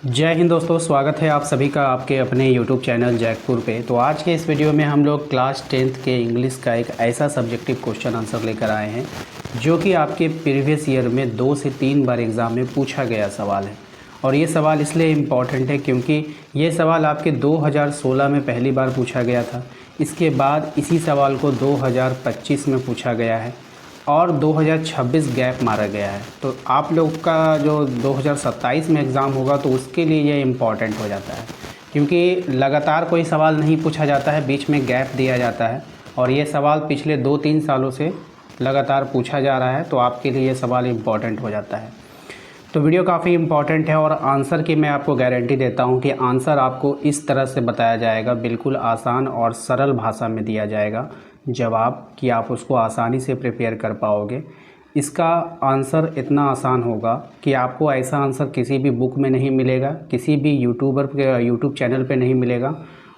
जय हिंद दोस्तों, स्वागत है आप सभी का आपके अपने YouTube चैनल जैकपुर पे। तो आज के इस वीडियो में हम लोग क्लास 10th के इंग्लिश का एक ऐसा सब्जेक्टिव क्वेश्चन आंसर लेकर आए हैं जो कि आपके प्रीवियस ईयर में 2 से 3 बार एग्ज़ाम में पूछा गया सवाल है। और ये सवाल इसलिए इम्पॉर्टेंट है क्योंकि ये सवाल आपके 2016 में पहली बार पूछा गया था। इसके बाद इसी सवाल को 2025 में पूछा गया है और 2026 गैप मारा गया है। तो आप लोग का जो 2027 में एग्ज़ाम होगा तो उसके लिए ये इम्पॉर्टेंट हो जाता है क्योंकि लगातार कोई सवाल नहीं पूछा जाता है, बीच में गैप दिया जाता है और ये सवाल पिछले 2-3 सालों से लगातार पूछा जा रहा है। तो आपके लिए ये सवाल इम्पॉर्टेंट हो जाता है। तो वीडियो काफ़ी इम्पॉर्टेंट है और आंसर की मैं आपको गारंटी देता हूँ कि आंसर आपको इस तरह से बताया जाएगा, बिल्कुल आसान और सरल भाषा में दिया जाएगा जवाब, कि आप उसको आसानी से प्रिपेयर कर पाओगे। इसका आंसर इतना आसान होगा कि आपको ऐसा आंसर किसी भी बुक में नहीं मिलेगा, किसी भी यूट्यूब चैनल पे नहीं मिलेगा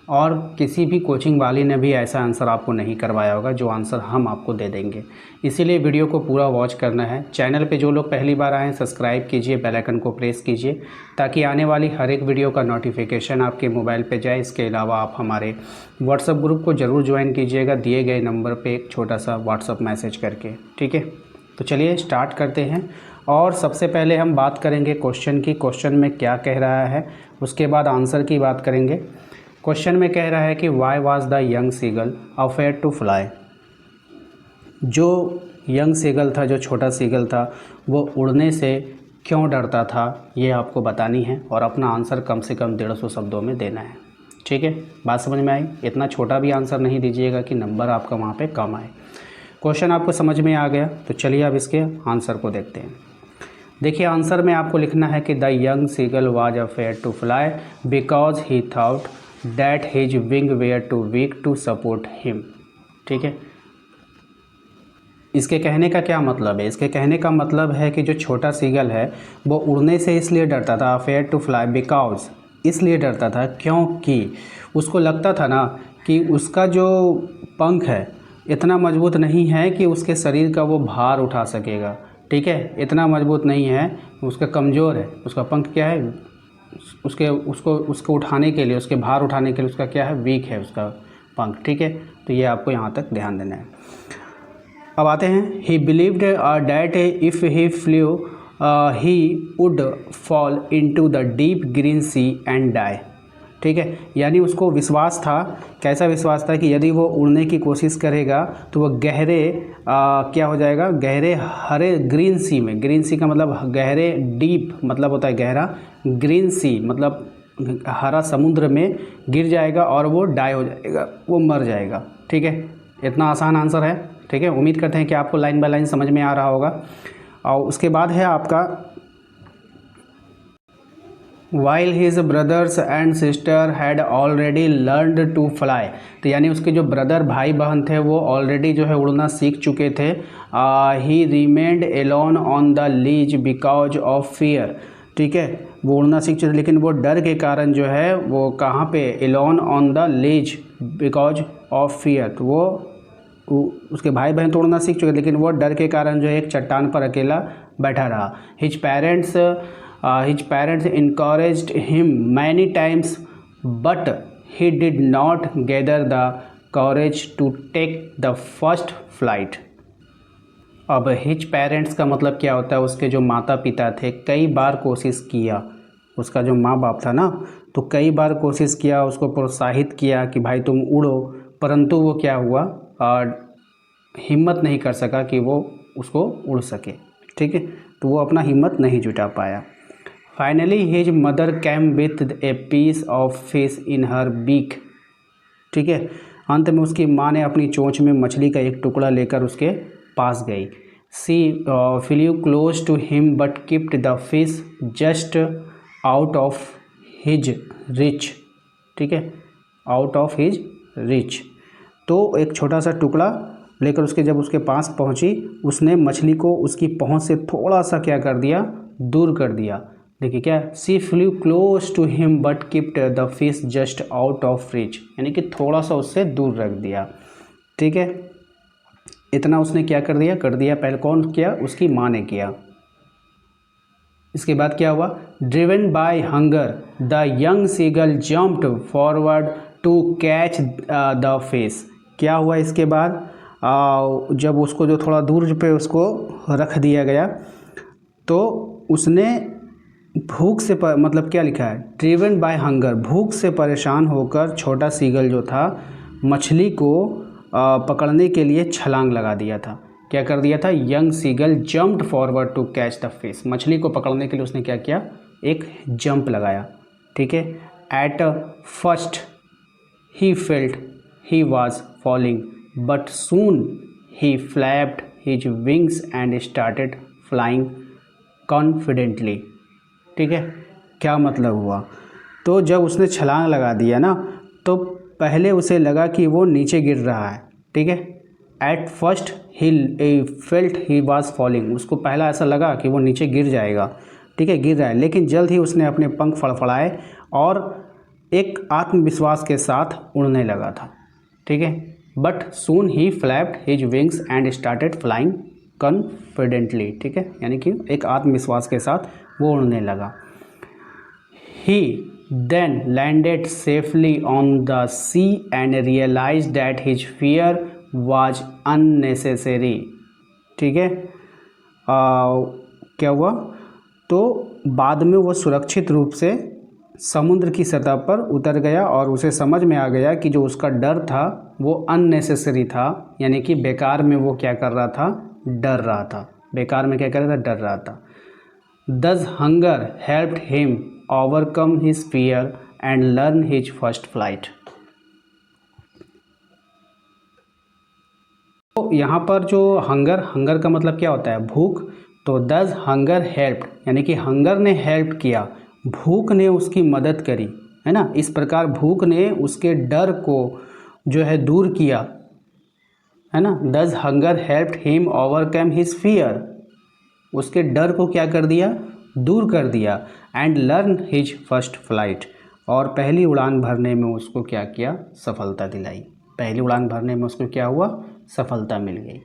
और किसी भी कोचिंग वाले ने भी ऐसा आंसर आपको नहीं करवाया होगा जो आंसर हम आपको दे देंगे। इसीलिए वीडियो को पूरा वॉच करना है। चैनल पे जो लोग पहली बार आए हैं सब्सक्राइब कीजिए, बेल आइकन को प्रेस कीजिए ताकि आने वाली हर एक वीडियो का नोटिफिकेशन आपके मोबाइल पे जाए। इसके अलावा आप हमारे व्हाट्सएप ग्रुप को ज़रूर ज्वाइन कीजिएगा दिए गए नंबर पर एक छोटा सा व्हाट्सअप मैसेज करके, ठीक है। तो चलिए स्टार्ट करते हैं और सबसे पहले हम बात करेंगे क्वेश्चन की, क्वेश्चन में क्या कह रहा है, उसके बाद आंसर की बात करेंगे। क्वेश्चन में कह रहा है कि why was the young seagull afraid to fly. जो यंग सीगल था, जो छोटा सीगल था, वो उड़ने से क्यों डरता था, ये आपको बतानी है और अपना आंसर कम से कम 150 शब्दों में देना है, ठीक है। बात समझ में आई? इतना छोटा भी आंसर नहीं दीजिएगा कि नंबर आपका वहाँ पे कम आए। क्वेश्चन आपको समझ में आ गया? तो चलिए अब इसके आंसर को देखते हैं। देखिए आंसर में आपको लिखना है कि the young seagull was afraid to fly because he thought that his wing were too weak to support him, ठीक है। इसके कहने का क्या मतलब है? इसके कहने का मतलब है कि जो छोटा सीगल है वो उड़ने से इसलिए डरता था, अफेयर्ड टू फ्लाई बिकॉज, इसलिए डरता था क्योंकि उसको लगता था ना कि उसका जो पंख है इतना मजबूत नहीं है कि उसके शरीर का वो भार उठा सकेगा, ठीक है। इतना मजबूत नहीं है, उसका कमज़ोर है, उसका पंख क्या है, उसको उठाने के लिए, उसके भार उठाने के लिए उसका क्या है, वीक है उसका पंख, ठीक है। तो ये आपको यहाँ तक ध्यान देना है। अब आते हैं, he believed that if he flew he would fall into the deep green sea and die, ठीक है। यानी उसको विश्वास था, कैसा विश्वास था कि यदि वो उड़ने की कोशिश करेगा तो वो गहरे क्या हो जाएगा, गहरे हरे ग्रीन सी में, ग्रीन सी का मतलब गहरे, डीप मतलब होता है गहरा, ग्रीन सी मतलब हरा समुद्र में गिर जाएगा और वो डाई हो जाएगा, वो मर जाएगा, ठीक है। इतना आसान आंसर है, ठीक है। उम्मीद करते हैं कि आपको लाइन बाय लाइन समझ में आ रहा होगा। और उसके बाद है आपका While his brothers and sister had already learned to fly, तो यानी उसके जो ब्रदर भाई बहन थे वो ऑलरेडी जो है उड़ना सीख चुके थे। He remained alone on the ledge because of fear, ठीक है। वो उड़ना सीख चुके लेकिन वो डर के कारण जो है वो कहाँ पे, alone on the ledge because of fear, तो वो उसके भाई बहन तो उड़ना सीख चुके लेकिन वो डर के कारण जो है एक चट्टान पर अकेला बैठा रहा। His parents encouraged him many times but he did not gather the courage to take the first flight। अब हिज पेरेंट्स का मतलब क्या होता है, उसके जो माता पिता थे कई बार कोशिश किया, उसका जो माँ बाप था ना, तो कई बार कोशिश किया, उसको प्रोत्साहित किया कि भाई तुम उड़ो, परंतु वो क्या हुआ, हिम्मत नहीं कर सका कि वो उसको उड़ सके, ठीक है। तो वो अपना हिम्मत नहीं जुटा पाया। Finally his mother came with a piece of fish in her beak, ठीक है। अंत में उसकी माँ ने अपनी चोंच में मछली का एक टुकड़ा लेकर उसके पास गई। She flew close to him but kept the fish just out of his reach, ठीक है, आउट ऑफ हिज रिच। तो एक छोटा सा टुकड़ा लेकर उसके जब उसके पास पहुंची, उसने मछली को उसकी पहुंच से थोड़ा सा क्या कर दिया, दूर कर दिया। देखिए क्या, she flew close to him but kept the fish just out of reach, यानी कि थोड़ा सा उससे दूर रख दिया, ठीक है। इतना उसने क्या कर दिया, पहले कौन किया, उसकी माँ ने किया। इसके बाद क्या हुआ, driven by hunger the young seagull jumped forward to catch the fish. क्या हुआ इसके बाद, जब उसको जो थोड़ा दूर पे उसको रख दिया गया तो उसने भूख से मतलब क्या लिखा है, ड्रिवन बाय हंगर, भूख से परेशान होकर छोटा सीगल जो था मछली को पकड़ने के लिए छलांग लगा दिया था। क्या कर दिया था, young seagull jumped forward to catch the fish, मछली को पकड़ने के लिए उसने क्या किया, एक जंप लगाया। ठीक है, at first he felt he was falling but soon he flapped his wings and started flying confidently. ठीक है, क्या मतलब हुआ, तो जब उसने छलांग लगा दिया ना तो पहले उसे लगा कि वो नीचे गिर रहा है। ठीक है, at first he felt he was falling, उसको पहला ऐसा लगा कि वो नीचे गिर जाएगा। ठीक है, गिर रहा है, लेकिन जल्द ही उसने अपने पंख फड़फड़ाए और एक आत्मविश्वास के साथ उड़ने लगा था। ठीक है, but soon he flapped his wings and started flying confidently. ठीक है, यानी कि एक आत्मविश्वास के साथ वो उड़ने लगा। He then landed safely on the sea and realised that his fear was unnecessary. ठीक है, क्या हुआ, तो बाद में वो सुरक्षित रूप से समुद्र की सतह पर उतर गया और उसे समझ में आ गया कि जो उसका डर था वो अननेसेसरी था, यानी कि बेकार में वो क्या कर रहा था, डर रहा था। बेकार में क्या कर रहा था, डर रहा था। Thus hunger helped him overcome his fear and learn his first flight। तो यहाँ पर जो हंगर का मतलब क्या होता है, भूख। तो thus hunger helped, यानी कि हंगर ने हेल्प किया, भूख ने उसकी मदद करी, है ना। इस प्रकार भूख ने उसके डर को जो है दूर किया, है ना। Thus hunger helped him overcome his fear, उसके डर को क्या कर दिया, दूर कर दिया। And learn his first flight, और पहली उड़ान भरने में उसको क्या किया, सफलता दिलाई। पहली उड़ान भरने में उसको क्या हुआ, सफलता मिल गई।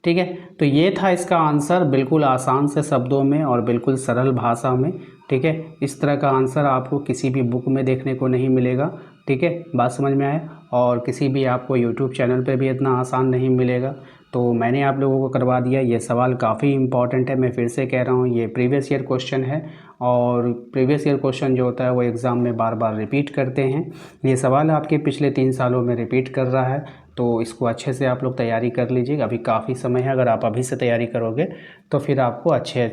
ठीक है, तो ये था इसका आंसर, बिल्कुल आसान से शब्दों में और बिल्कुल सरल भाषा में। ठीक है, इस तरह का आंसर आपको किसी भी बुक में देखने को नहीं मिलेगा। ठीक है, बात समझ में आए, और किसी भी आपको यूट्यूब चैनल पे भी इतना आसान नहीं मिलेगा। तो मैंने आप लोगों को करवा दिया। ये सवाल काफ़ी इम्पॉर्टेंट है, मैं फिर से कह रहा हूँ, ये प्रीवियस ईयर क्वेश्चन है, और प्रीवियस ईयर क्वेश्चन जो होता है वो एग्ज़ाम में बार बार रिपीट करते हैं। ये सवाल आपके पिछले 3 सालों में रिपीट कर रहा है, तो इसको अच्छे से आप लोग तैयारी कर लीजिएगा। अभी काफ़ी समय है, अगर आप अभी से तैयारी करोगे तो फिर आपको अच्छे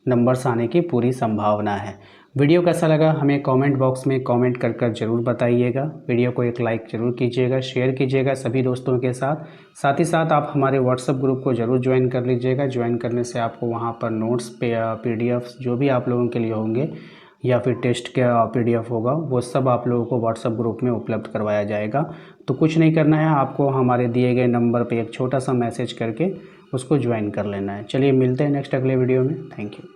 नंबर्स आने की पूरी संभावना है। वीडियो कैसा लगा हमें कमेंट बॉक्स में कमेंट कर कर ज़रूर बताइएगा। वीडियो को एक लाइक ज़रूर कीजिएगा, शेयर कीजिएगा सभी दोस्तों के साथ। साथ ही साथ आप हमारे व्हाट्सएप ग्रुप को ज़रूर ज्वाइन कर लीजिएगा। ज्वाइन करने से आपको वहाँ पर नोट्स पे PDF जो भी आप लोगों के लिए होंगे या फिर टेस्ट का PDF होगा, वो सब आप लोगों को व्हाट्सएप ग्रुप में उपलब्ध करवाया जाएगा। तो कुछ नहीं करना है, आपको हमारे दिए गए नंबर पर एक छोटा सा मैसेज करके उसको ज्वाइन कर लेना है। चलिए मिलते हैं नेक्स्ट अगले वीडियो में। Thank you.